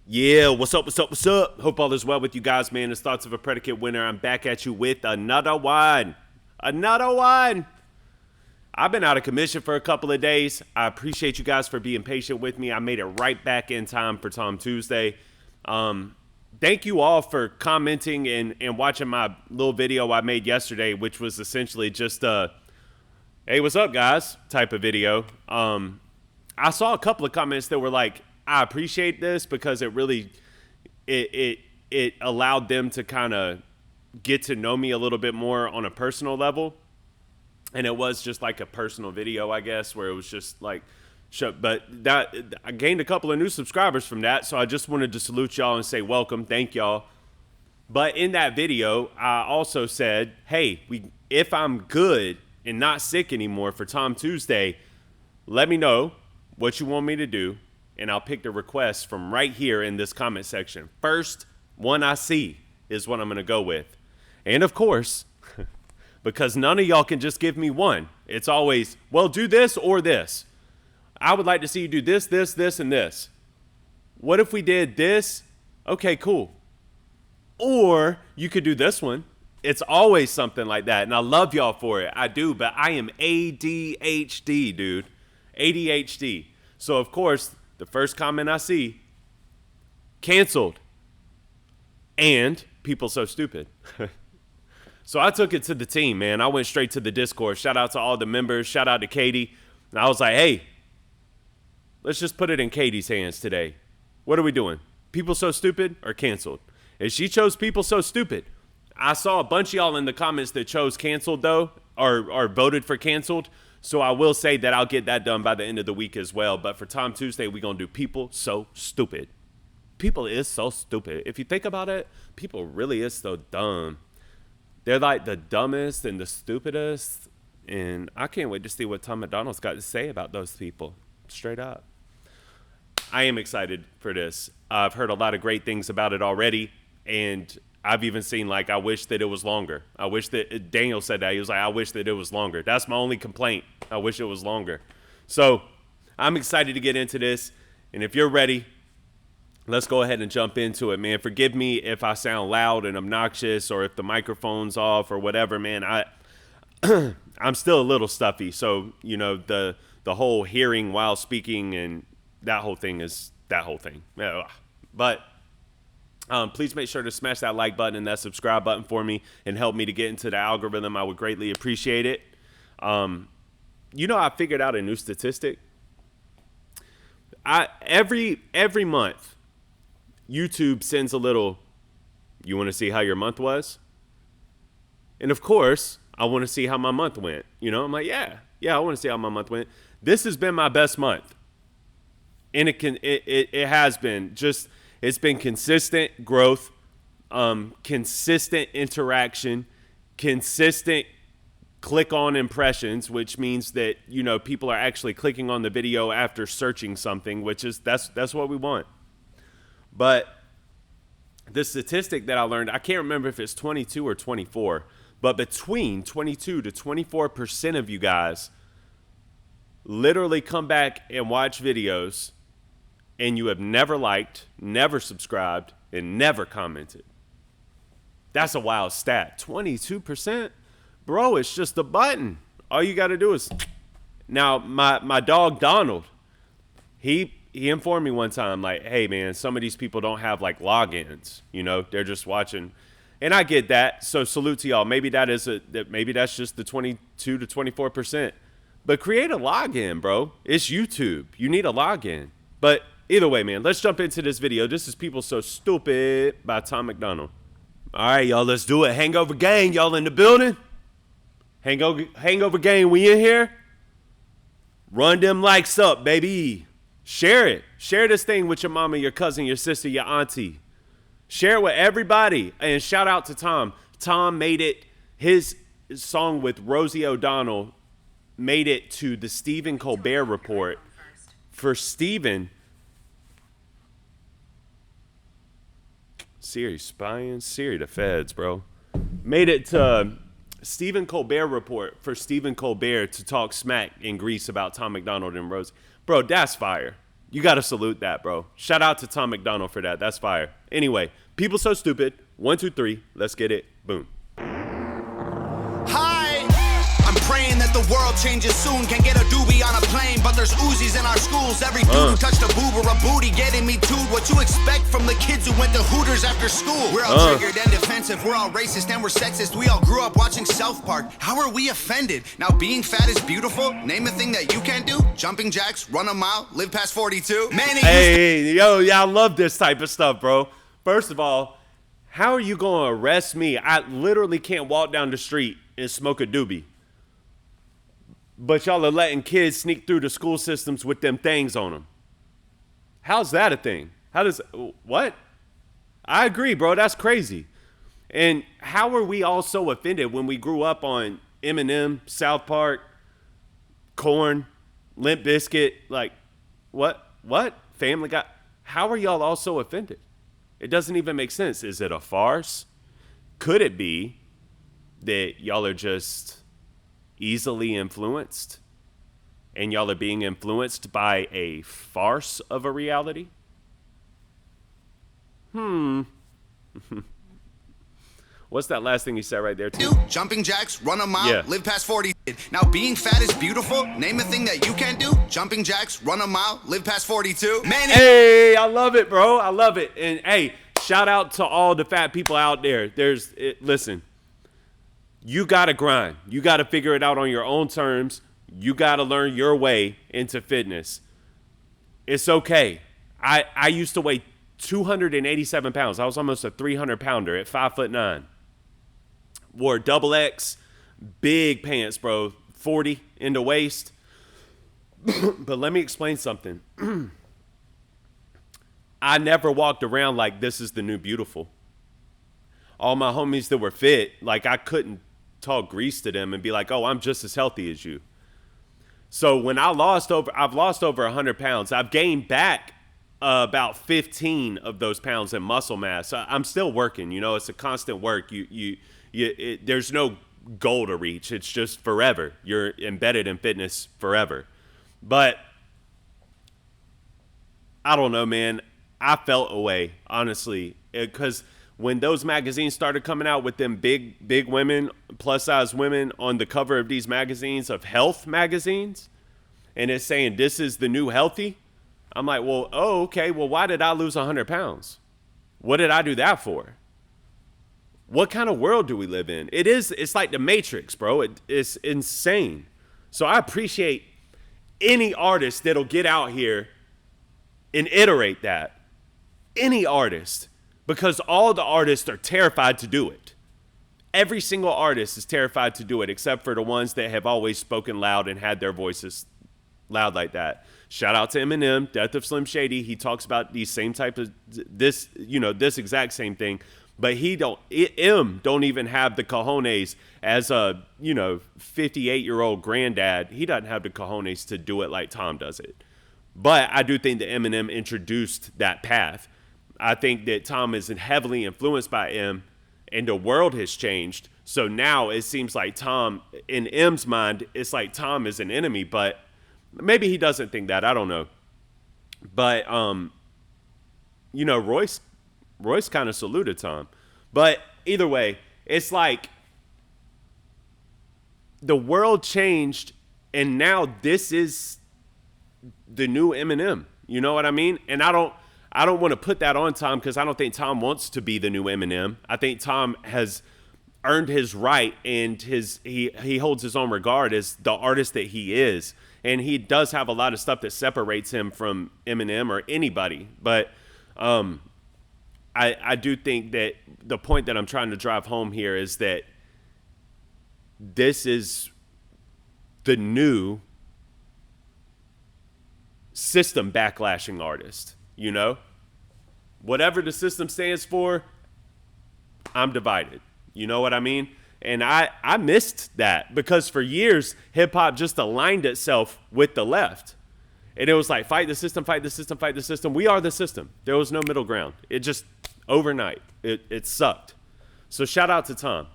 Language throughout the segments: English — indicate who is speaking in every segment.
Speaker 1: Yeah, what's up, what's up, what's up? Hope all is well with you guys, man. It's Thoughts of a Predicate Winner. I'm back at you with another one. Another one. I've been out of commission for a couple of days. I appreciate you guys for being patient with me. I made it right back in time for Tom Tuesday. Thank you all for commenting and watching my little video I made yesterday, which was essentially just a, hey, what's up, guys, type of video. I saw a couple of comments that were like, I appreciate this because it really it allowed them to kind of get to know me a little bit more on a personal level. And it was just like a personal video, I guess, where it was just like, but that I gained a couple of new subscribers from that. So I just wanted to salute y'all and say welcome. Thank y'all. But in that video, I also said, hey, if I'm good and not sick anymore for Tom Tuesday, let me know what you want me to do. And I'll pick the requests from right here in this comment section. First one I see is what I'm going to go with. And of course, because none of y'all can just give me one. It's always, well, do this or this. I would like to see you do this, this, this, and this. What if we did this? Okay, cool. Or you could do this one. It's always something like that. And I love y'all for it. I do, but I am ADHD, dude. ADHD. So, of course, the first comment I see, canceled. And people so stupid. So I took it to the team, man. I went straight to the Discord. Shout out to all the members. Shout out to Katie. And I was like, hey, let's just put it in Katie's hands today. What are we doing? People so stupid or canceled? And she chose people so stupid. I saw a bunch of y'all in the comments that chose canceled, though, or voted for canceled. So I will say that I'll get that done by the end of the week as well. But for Tom Tuesday, we're going to do people so stupid. People is so stupid. If you think about it, people really is so dumb. They're like the dumbest and the stupidest. And I can't wait to see what Tom MacDonald's got to say about those people. Straight up. I am excited for this. I've heard a lot of great things about it already. And I've even seen, like, I wish that it was longer. I wish that, Daniel said that. He was like, I wish that it was longer. That's my only complaint. I wish it was longer. So I'm excited to get into this. And if you're ready, let's go ahead and jump into it, man. Forgive me if I sound loud and obnoxious or if the microphone's off or whatever, man. I'm still a little stuffy. So, you know, the whole hearing while speaking and that whole thing is that whole thing. But please make sure to smash that like button and that subscribe button for me and help me to get into the algorithm. I would greatly appreciate it. You know, I figured out a new statistic. Every month, YouTube sends a little, you want to see how your month was? And of course, I want to see how my month went. You know, I'm like, yeah, I want to see how my month went. This has been my best month. And it has been just, it's been consistent growth, consistent interaction, consistent click on impressions, which means that, you know, people are actually clicking on the video after searching something, which is, that's what we want. But the statistic that I learned, I can't remember if it's 22 or 24, but between 22 to 24% of you guys literally come back and watch videos and you have never liked, never subscribed, and never commented. That's a wild stat. 22%? Bro, it's just a button. All you got to do is... Now, my dog Donald, he informed me one time, like, hey, man, some of these people don't have, like, logins. You know, they're just watching. And I get that, so salute to y'all. Maybe that's just the 22 to 24%. But create a login, bro. It's YouTube. You need a login. But either way, man, let's jump into this video. This is People So Stupid by Tom MacDonald. All right, y'all, let's do it. Hangover gang, y'all in the building? Hangover gang, we in here? Run them likes up, baby. Share it. Share this thing with your mama, your cousin, your sister, your auntie. Share it with everybody. And shout out to Tom. Tom made it, his song with Rosie O'Donnell made it to the Stephen Colbert Report. For Stephen, Siri spying, Siri the feds, bro. Made it to Stephen Colbert Report for Stephen Colbert to talk smack in Greece about Tom MacDonald and Rosie. Bro, that's fire. You got to salute that, bro. Shout out to Tom MacDonald for that. That's fire. Anyway, people so stupid. 1, 2, 3. Let's get it. Boom.
Speaker 2: I'm praying that the world changes soon. Can't get a doobie on a plane, but there's Uzis in our schools. Every dude who touched a boob or a booty getting me too. What you expect from the kids who went to Hooters after school? We're all triggered and defensive. We're all racist and we're sexist. We all grew up watching South Park. How are we offended? Now being fat is beautiful. Name a thing that you can't do. Jumping jacks, run a mile, live past 42. Man,
Speaker 1: I love this type of stuff, bro. First of all, how are you going to arrest me? I literally can't walk down the street and smoke a doobie. But y'all are letting kids sneak through the school systems with them things on them. How's that a thing? What? I agree, bro. That's crazy. And how are we all so offended when we grew up on Eminem, South Park, Korn, Limp Bizkit? Like, what? Family Guy? How are y'all all so offended? It doesn't even make sense. Is it a farce? Could it be that y'all are just easily influenced and y'all are being influenced by a farce of a reality? What's that last thing you said right there too?
Speaker 2: Jumping jacks, run a mile, live past 40. Now being fat is beautiful. Name a thing that you can't do. Jumping jacks, run a mile, live past 42. Man,
Speaker 1: hey, I love it, bro. I love it. And hey, shout out to all the fat people out there. Listen, you got to grind. You got to figure it out on your own terms. You got to learn your way into fitness. It's okay. I used to weigh 287 pounds. I was almost a 300-pounder at 5'9". Wore double X, big pants, bro, 40 in the waist. But let me explain something. I never walked around like this is the new beautiful. All my homies that were fit, like I couldn't talk grease to them and be like, oh, I'm just as healthy as you. So when I've lost over 100 pounds. I've gained back about 15 of those pounds in muscle mass. I'm still working, it's a constant work. There's no goal to reach. It's just forever. You're embedded in fitness forever. But I don't know, man. I felt away, honestly, because when those magazines started coming out with them big women, plus size women on the cover of these magazines, of health magazines, and it's saying this is the new healthy, I'm like, well, oh, okay. Well, why did I lose 100 pounds? What did I do that for? What kind of world do we live in? It's like the Matrix, bro. It's insane. So I appreciate any artist that'll get out here and iterate that. Any artist. Because all the artists are terrified to do it. Every single artist is terrified to do it, except for the ones that have always spoken loud and had their voices loud like that. Shout out to Eminem, Death of Slim Shady. He talks about these same type of this exact same thing. But don't even have the cojones as a 58-year-old granddad. He doesn't have the cojones to do it like Tom does it. But I do think that Eminem introduced that path. I think that Tom is heavily influenced by M, and the world has changed. So now it seems like Tom, in M's mind, it's like Tom is an enemy, but maybe he doesn't think that. I don't know. But, Royce kind of saluted Tom. But either way, it's like the world changed, and now this is the new Eminem. You know what I mean? And I don't want to put that on Tom because I don't think Tom wants to be the new Eminem. I think Tom has earned his right, and he holds his own regard as the artist that he is. And he does have a lot of stuff that separates him from Eminem or anybody. But I do think that the point that I'm trying to drive home here is that this is the new system backlashing artist. Whatever the system stands for, I'm divided. You know what I mean? And I missed that because for years, hip hop just aligned itself with the left. And it was like, fight the system, fight the system, fight the system. We are the system. There was no middle ground. It just, overnight, it sucked. So shout out to Tom.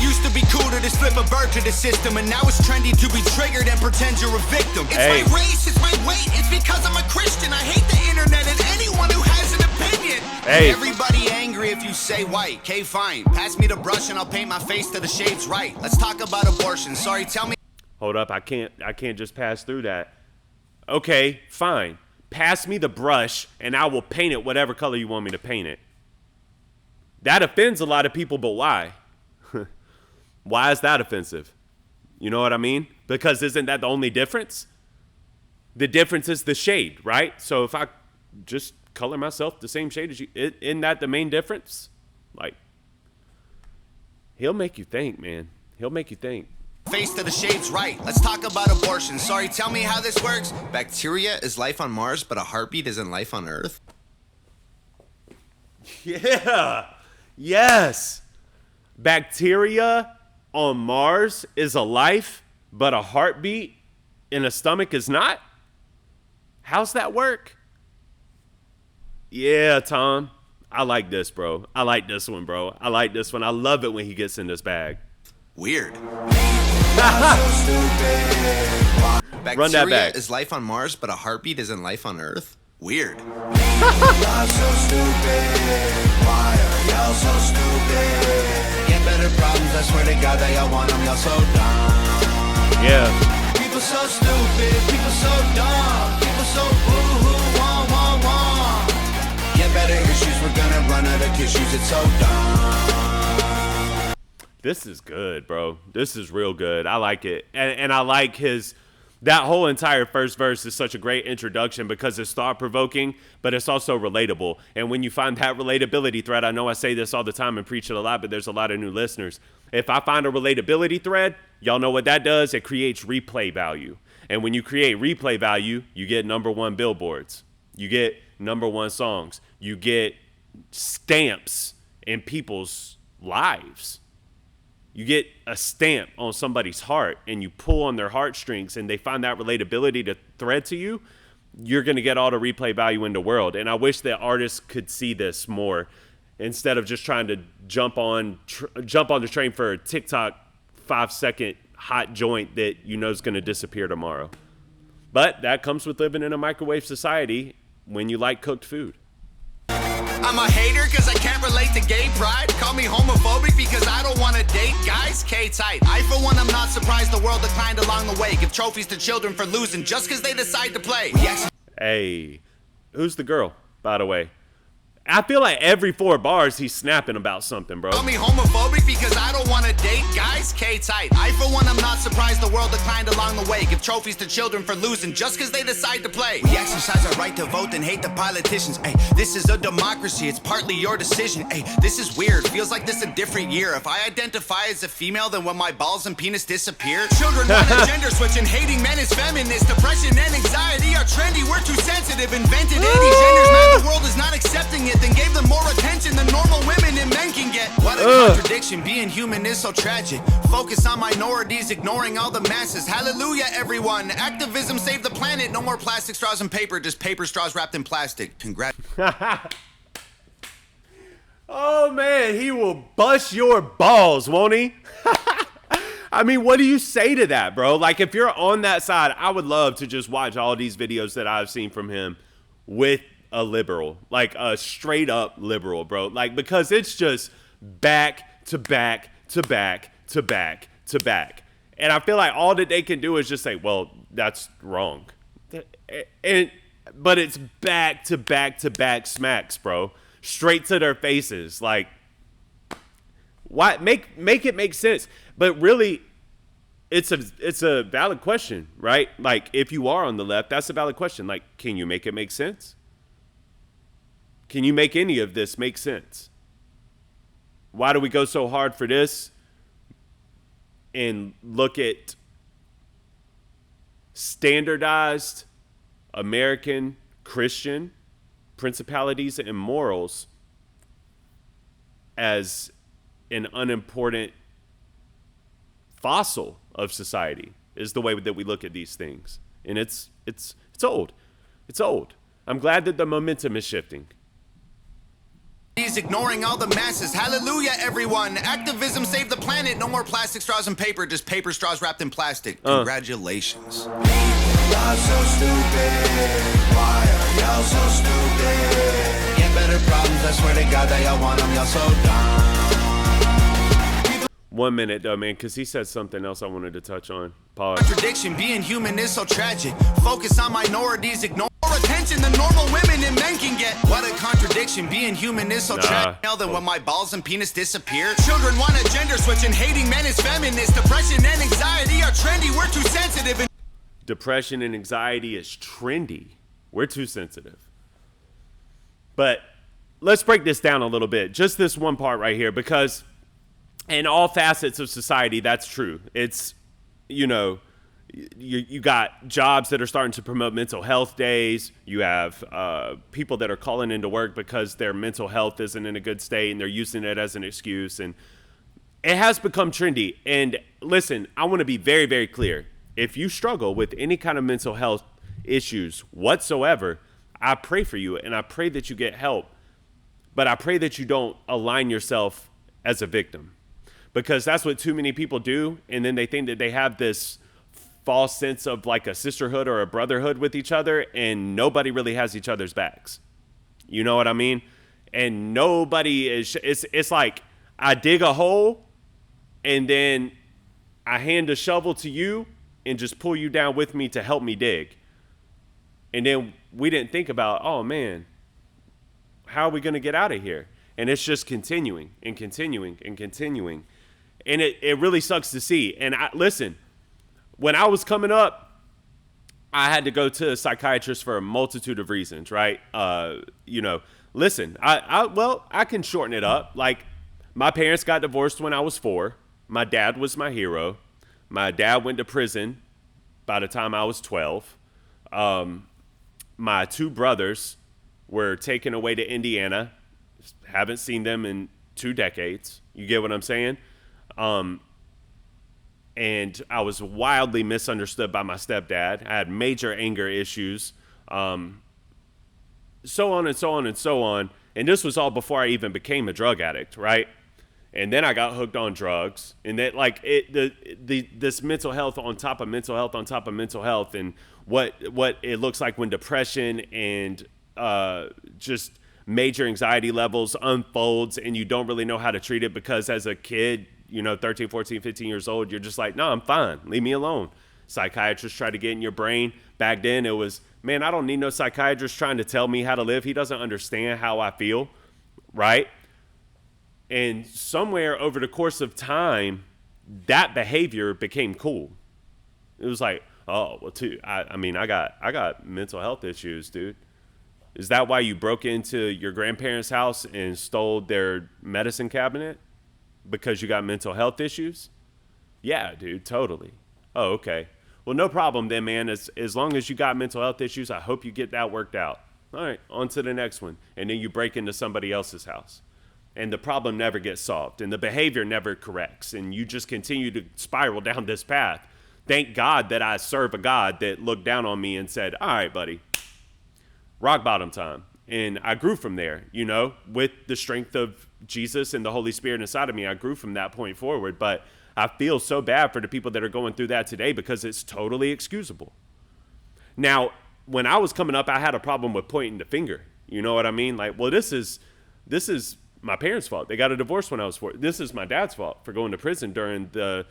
Speaker 2: Used to to be cool to just flip a bird to the system, and now it's trendy to be triggered and pretend you're a victim. It's
Speaker 1: Hey.
Speaker 2: my race, it's my weight, it's because I'm a Christian. I hate the internet and anyone who has an opinion.
Speaker 1: Hey.
Speaker 2: Everybody angry if you say white. Okay, fine. Pass me the brush and I'll paint my face to the shades right. Let's talk about abortion. Sorry, tell me.
Speaker 1: Hold up, I can't just pass through that. Okay, fine. Pass me the brush and I will paint it whatever color you want me to paint it. That offends a lot of people, but why? Why is that offensive? You know what I mean? Because isn't that the only difference? The difference is the shade, right? So if I just color myself the same shade as you, isn't that the main difference? Like, he'll make you think, man. He'll make you think.
Speaker 2: Face to the shades right. Let's talk about abortion. Sorry, tell me how this works. Bacteria is life on Mars, but a heartbeat isn't life on Earth.
Speaker 1: Yeah. Yes. Bacteria on Mars is a life, but a heartbeat in a stomach is not? How's that work? Yeah, Tom. I like this, bro. I like this one, bro. I like this one. I love it when he gets in this bag.
Speaker 2: Weird.
Speaker 1: Run that back.
Speaker 2: Bacteria is life on Mars, but a heartbeat isn't life on Earth. Weird. Get better problems, I swear to God that y'all want them, y'all so dumb.
Speaker 1: Yeah.
Speaker 2: People so stupid, people so dumb, people so boo-hoo, wah. Get better issues, we're gonna run out of tissues, it's so dumb.
Speaker 1: This is good, bro. This is real good. I like it. And I like that whole entire first verse is such a great introduction because it's thought-provoking, but it's also relatable. And when you find that relatability thread, I know I say this all the time and preach it a lot, but there's a lot of new listeners. If I find a relatability thread, y'all know what that does? It creates replay value. And when you create replay value, you get #1 billboards. You get #1 songs. You get stamps in people's lives. You get a stamp on somebody's heart and you pull on their heartstrings and they find that relatability to thread to you, you're going to get all the replay value in the world. And I wish that artists could see this more instead of just trying to jump on the train for a TikTok 5-second hot joint that you know is going to disappear tomorrow. But that comes with living in a microwave society when you like cooked food.
Speaker 2: I'm a hater cause I can't relate to gay pride. Call me homophobic because I don't want to date guys. K-tight. I for one am not surprised the world declined along the way. Give trophies to children for losing just cause they decide to play.
Speaker 1: Hey, who's the girl, by the way? I feel like every 4 bars he's snapping about something, bro.
Speaker 2: Call me homophobic because I don't want to date guys. K-tight. I for one am not surprised the world declined along the way. Give trophies to children for losing just cause they decide to play. We exercise our right to vote and hate the politicians. Ay, this is a democracy, it's partly your decision. Ay, this is weird, feels like this a different year. If I identify as a female, then when my balls and penis disappear. Children want a gender switch and hating men is feminist. Depression and anxiety are trendy, we're too sensitive. Invented 80 genders, now the world is not accepting it. Then gave them more attention than normal women and men can get. What a contradiction, being human is so tragic. Focus on minorities, ignoring all the masses. Hallelujah, everyone. Activism saved the planet. No more plastic straws and paper, just paper straws wrapped in plastic. Congrats.
Speaker 1: Oh, man, he will bust your balls, won't he? I mean, what do you say to that, bro? Like, if you're on that side, I would love to just watch all these videos that I've seen from him with a liberal, like a straight up liberal, bro. Like, because it's just back to back to back to back to back. And I feel like all that they can do is just say, well, that's wrong. But it's back to back to back smacks, bro. Straight to their faces. Like, why make it make sense? But really, it's a valid question, right? Like, if you are on the left, that's a valid question. Like, can you make it make sense? Can you make any of this make sense? Why do we go so hard for this and look at standardized American Christian principalities and morals as an unimportant fossil of society? Is the way that we look at these things. And it's old. It's old. I'm glad that the momentum is shifting.
Speaker 2: minorities, ignoring all the masses. Hallelujah, everyone. Activism saved the planet. No more plastic straws and paper, just paper straws wrapped in plastic. Congratulations. Y'all so stupid. Why are y'all so stupid? Get better problems, I swear to God that y'all want them. Y'all so dumb.
Speaker 1: 1 minute though, man, because he said something else I wanted to touch on. Pause.
Speaker 2: Contradiction, being human is so tragic. Focus on minorities, ignore more attention than normal women and men can get. What a contradiction, being human is so tragic. Then when my balls and penis disappear, children want a gender switch and hating men is feminist. Depression and anxiety are trendy, we're too sensitive.
Speaker 1: Depression and anxiety is trendy. We're too sensitive. But let's break this down a little bit. Just this one part right here, because in all facets of society, that's true. It's, you know, you got jobs that are starting to promote mental health days. You have people that are calling into work because their mental health isn't in a good state and they're using it as an excuse. And it has become trendy. And listen, I want to be very, very clear. If you struggle with any kind of mental health issues whatsoever, I pray for you and I pray that you get help. But I pray that you don't align yourself as a victim, because that's what too many people do. And then they think that they have this false sense of like a sisterhood or a brotherhood with each other, and nobody really has each other's backs. You know what I mean? And nobody is, it's like I dig a hole and then I hand a shovel to you and just pull you down with me to help me dig. And then we didn't think about, oh man, how are we going to get out of here? And it's just continuing and continuing and continuing. And it really sucks to see. And listen, when I was coming up, I had to go to a psychiatrist for a multitude of reasons, right? You know, listen, I can shorten it up. Like, my parents got divorced when I was 4. My dad was my hero. My dad went to prison by the time I was 12. My 2 brothers were taken away to Indiana. Haven't seen them in 2 decades. You get what I'm saying? And I was wildly misunderstood by my stepdad. I had major anger issues, so on and so on and so on. And this was all before I even became a drug addict, right? And then I got hooked on drugs, and that like this mental health on top of mental health on top of mental health, and what it looks like when depression and just major anxiety levels unfolds, and you don't really know how to treat it, because as a kid, you know, 13, 14, 15 years old, you're just like, no, I'm fine. Leave me alone. Psychiatrists try to get in your brain. Back then it was, man, I don't need no psychiatrist trying to tell me how to live. He doesn't understand how I feel, right? And somewhere over the course of time, that behavior became cool. It was like, oh, well, I got mental health issues, dude. Is that why you broke into your grandparents' house and stole their medicine cabinet? Because you got mental health issues? Yeah, dude, totally. Oh, okay. Well, no problem then, man. As long as you got mental health issues, I hope you get that worked out. All right, on to the next one. And then you break into somebody else's house. And the problem never gets solved. And the behavior never corrects. And you just continue to spiral down this path. Thank God that I serve a God that looked down on me and said, all right, buddy, rock bottom time. And I grew from there, you know, with the strength of Jesus and the Holy Spirit inside of me. I grew from that point forward. But I feel so bad for the people that are going through that today, because it's totally excusable. Now, when I was coming up, I had a problem with pointing the finger. You know what I mean? Like, well, this is my parents' fault. They got a divorce when I was 4. This is my dad's fault for going to prison during the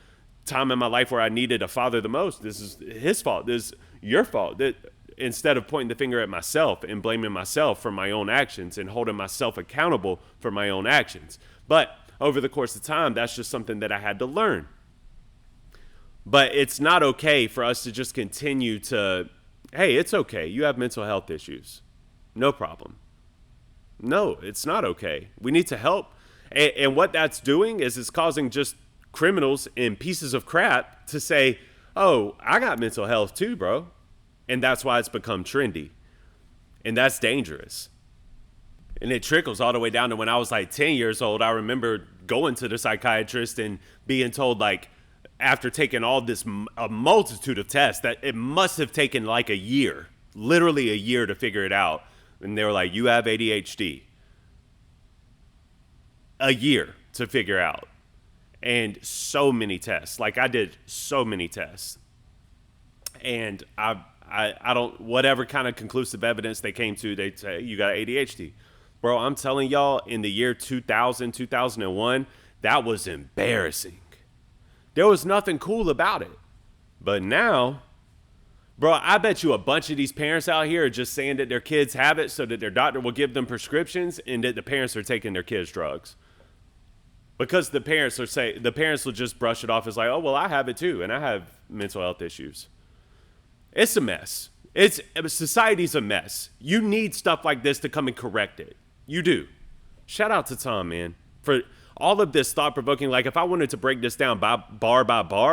Speaker 1: time in my life where I needed a father the most. This is his fault. This is your fault. That instead of pointing the finger at myself and blaming myself for my own actions and holding myself accountable for my own actions. But over the course of time, that's just something that I had to learn. But it's not okay for us to just continue to, hey, it's okay. You have mental health issues. No problem. No, it's not okay. We need to help. And what that's doing is it's causing just criminals and pieces of crap to say, oh, I got mental health too, bro. And that's why it's become trendy. And that's dangerous. And it trickles all the way down to when I was like 10 years old. I remember going to the psychiatrist and being told, like, after taking all this, a multitude of tests, that it must have taken like a year, literally a year to figure it out. And they were like, you have ADHD. a year to figure out. And so many tests. Like, I did so many tests. And I don't, whatever kind of conclusive evidence they came to, they say, you got ADHD. Bro, I'm telling y'all, in the year 2000, 2001, that was embarrassing. There was nothing cool about it. But now, bro, I bet you a bunch of these parents out here are just saying that their kids have it so that their doctor will give them prescriptions, and that the parents are taking their kids' drugs. Because the parents will just brush it off as like, oh, well, I have it too, and I have mental health issues. It's a mess. Society's a mess. You need stuff like this to come and correct it. You do. Shout out to Tom, man, for all of this thought-provoking. Like, if I wanted to break this down by bar,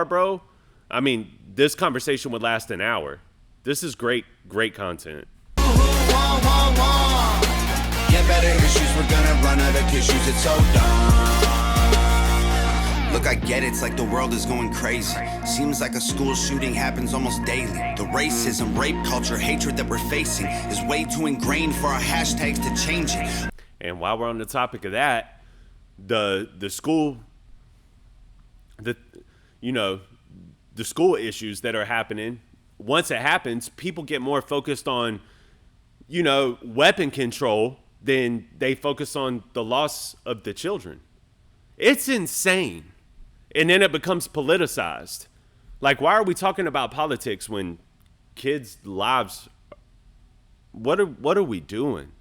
Speaker 1: bro, I mean, this conversation would last an hour. This is great content.
Speaker 2: Get better issues, we're gonna run out of tissues, it's so dumb. Look, I get it, it's like the world is going crazy. Seems like a school shooting happens almost daily. The racism, rape culture, hatred that we're facing is way too ingrained for our hashtags to change it.
Speaker 1: And while we're on the topic of that, the school issues that are happening, once it happens, people get more focused on, weapon control than they focus on the loss of the children. It's insane. And then it becomes politicized. Like, why are we talking about politics when kids' lives, what are we doing?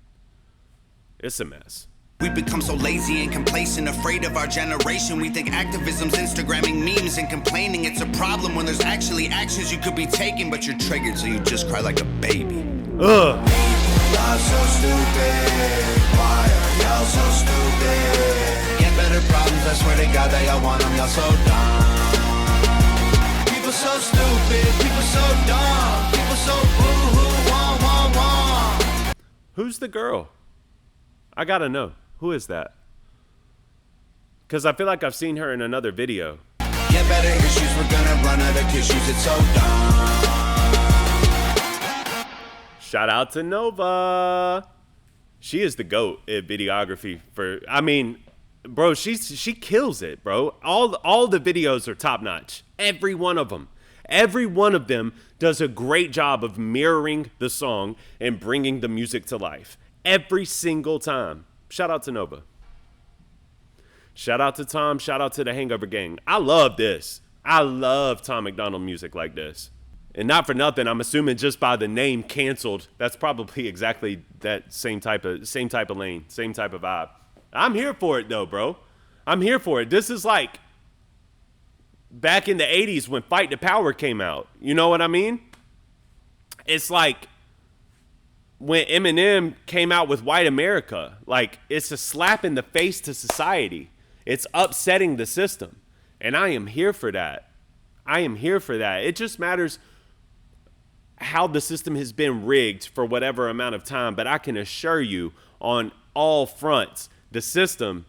Speaker 1: It's a mess.
Speaker 2: We've become so lazy and complacent, afraid of our generation. We think activism's Instagramming memes and complaining. It's a problem when there's actually actions you could be taking, but you're triggered, so you just cry like a baby.
Speaker 1: Ugh.
Speaker 2: Y'all so stupid. Why are y'all so stupid? Get better problems, I swear to God that y'all want them. Y'all so dumb. People so stupid. People so dumb. People so boo-hoo, wah, wah, wah.
Speaker 1: Who's the girl? I gotta know. Who is that? Because I feel like I've seen her in another video.
Speaker 2: Get better issues, we're gonna run out of tissues, it's so dumb.
Speaker 1: Shout out to Nova. She is the GOAT at videography bro, she kills it, bro. All the videos are top notch. Every one of them. Every one of them does a great job of mirroring the song and bringing the music to life. Every single time. Shout out to Nova. Shout out to Tom. Shout out to the Hangover Gang. I love this. I love Tom MacDonald music like this. And not for nothing, I'm assuming just by the name Canceled, that's probably exactly that same type of lane, same type of vibe. I'm here for it though, bro. I'm here for it. This is like back in the 80s when Fight the Power came out. You know what I mean? It's like when Eminem came out with White America. Like, it's a slap in the face to society. It's upsetting the system. And I am here for that. I am here for that. It just matters how the system has been rigged for whatever amount of time. But I can assure you, on all fronts, the system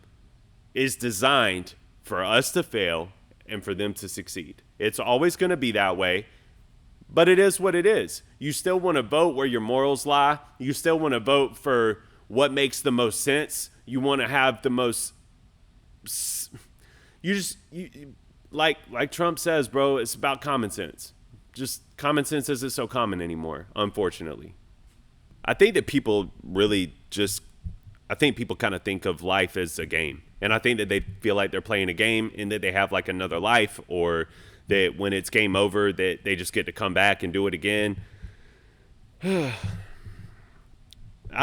Speaker 1: is designed for us to fail and for them to succeed. It's always going to be that way. But it is what it is. You still want to vote where your morals lie. You still want to vote for what makes the most sense. You want to have the most... like Trump says, bro, it's about common sense. Just common sense isn't so common anymore, unfortunately. I think that people kind of think of life as a game. And I think that they feel like they're playing a game and that they have like another life, or that when it's game over, that they just get to come back and do it again. I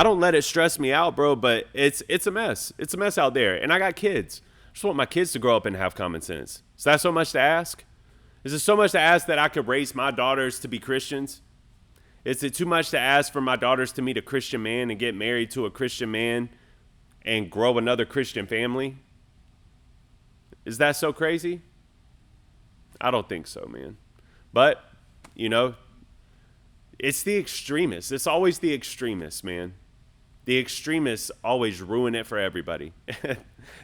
Speaker 1: don't let it stress me out, bro, but it's a mess. It's a mess out there. And I got kids. I just want my kids to grow up and have common sense. Is that so much to ask? Is it so much to ask that I could raise my daughters to be Christians? Is it too much to ask for my daughters to meet a Christian man and get married to a Christian man and grow another Christian family? Is that so crazy? I don't think so, man. But, it's the extremists. It's always the extremists, man. The extremists always ruin it for everybody.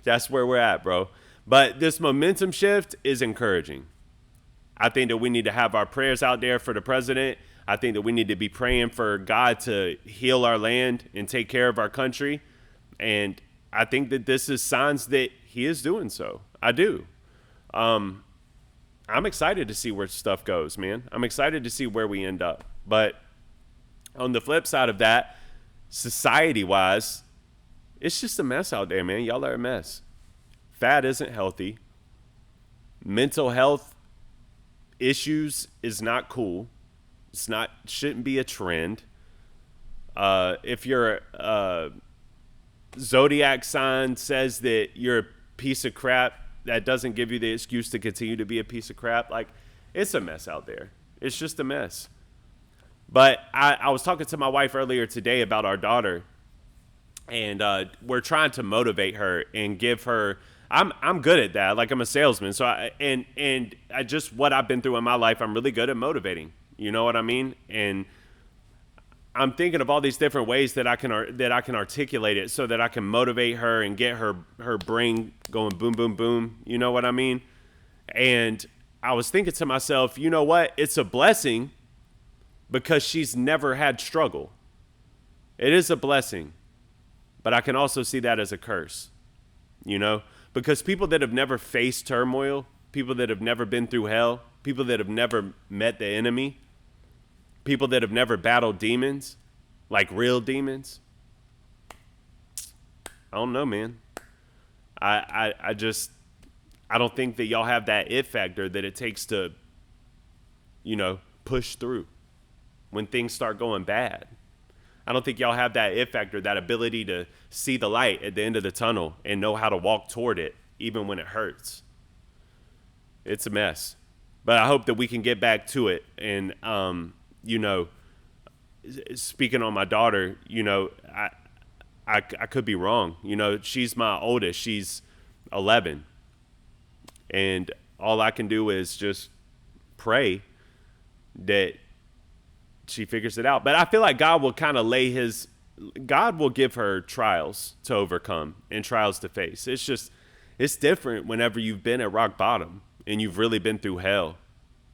Speaker 1: That's where we're at, bro. But this momentum shift is encouraging. I think that we need to have our prayers out there for the president. I think that we need to be praying for God to heal our land and take care of our country. And I think that this is signs that he is doing so. I do. I'm excited to see where stuff goes, man. I'm excited to see where we end up. But on the flip side of that, society-wise, it's just a mess out there, man. Y'all are a mess. Fat isn't healthy. Mental health issues is not cool. Shouldn't be a trend. If your zodiac sign says that you're a piece of crap, that doesn't give you the excuse to continue to be a piece of crap. Like, it's a mess out there. It's just a mess. But I was talking to my wife earlier today about our daughter, and we're trying to motivate her and give her. I'm good at that. Like, I'm a salesman, so I just what I've been through in my life, I'm really good at motivating. You know what I mean? And I'm thinking of all these different ways that I can articulate it so that I can motivate her and get her brain going boom, boom, boom. You know what I mean? And I was thinking to myself, you know what? It's a blessing because she's never had struggle. It is a blessing, but I can also see that as a curse, you know? Because people that have never faced turmoil, people that have never been through hell, people that have never met the enemy, people that have never battled demons, like real demons. I don't know, man. I don't think that y'all have that it factor that it takes to, you know, push through when things start going bad. I don't think y'all have that it factor, that ability to see the light at the end of the tunnel and know how to walk toward it, even when it hurts. It's a mess. But I hope that we can get back to it. And, you know, speaking on my daughter, you know, I could be wrong. You know, she's my oldest. She's 11. And all I can do is just pray that she figures it out. But I feel like God will kind of God will give her trials to overcome and trials to face. It's different whenever you've been at rock bottom and you've really been through hell.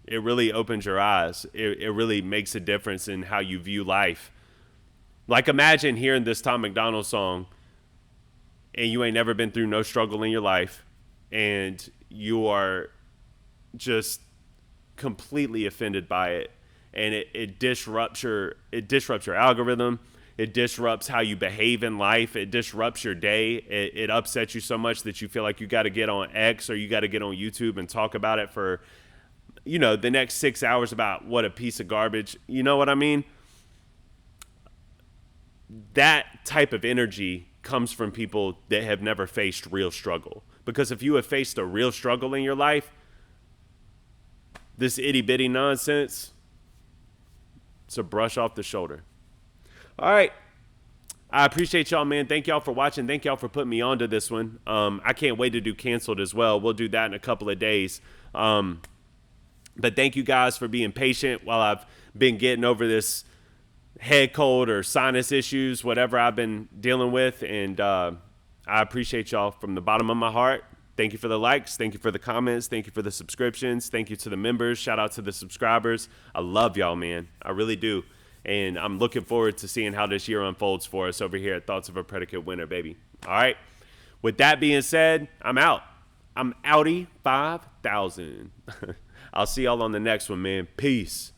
Speaker 1: It really opens your eyes. It really makes a difference in how you view life. Like, imagine hearing this Tom MacDonald song and you ain't never been through no struggle in your life and you are just completely offended by it. And it disrupts your algorithm. It disrupts how you behave in life. It disrupts your day. It upsets you so much that you feel like you got to get on X or you got to get on YouTube and talk about it for, you know, the next 6 hours about what a piece of garbage. You know what I mean? That type of energy comes from people that have never faced real struggle. Because if you have faced a real struggle in your life, this itty bitty nonsense, it's a brush off the shoulder. All right. I appreciate y'all, man. Thank y'all for watching. Thank y'all for putting me onto this one. I can't wait to do Canceled as well. We'll do that in a couple of days. But thank you guys for being patient while I've been getting over this head cold or sinus issues, whatever I've been dealing with. And I appreciate y'all from the bottom of my heart. Thank you for the likes. Thank you for the comments. Thank you for the subscriptions. Thank you to the members. Shout out to the subscribers. I love y'all, man. I really do. And I'm looking forward to seeing how this year unfolds for us over here at Thoughts of a Predicate Winner, baby. All right. With that being said, I'm out. I'm outie 5,000. I'll see y'all on the next one, man. Peace.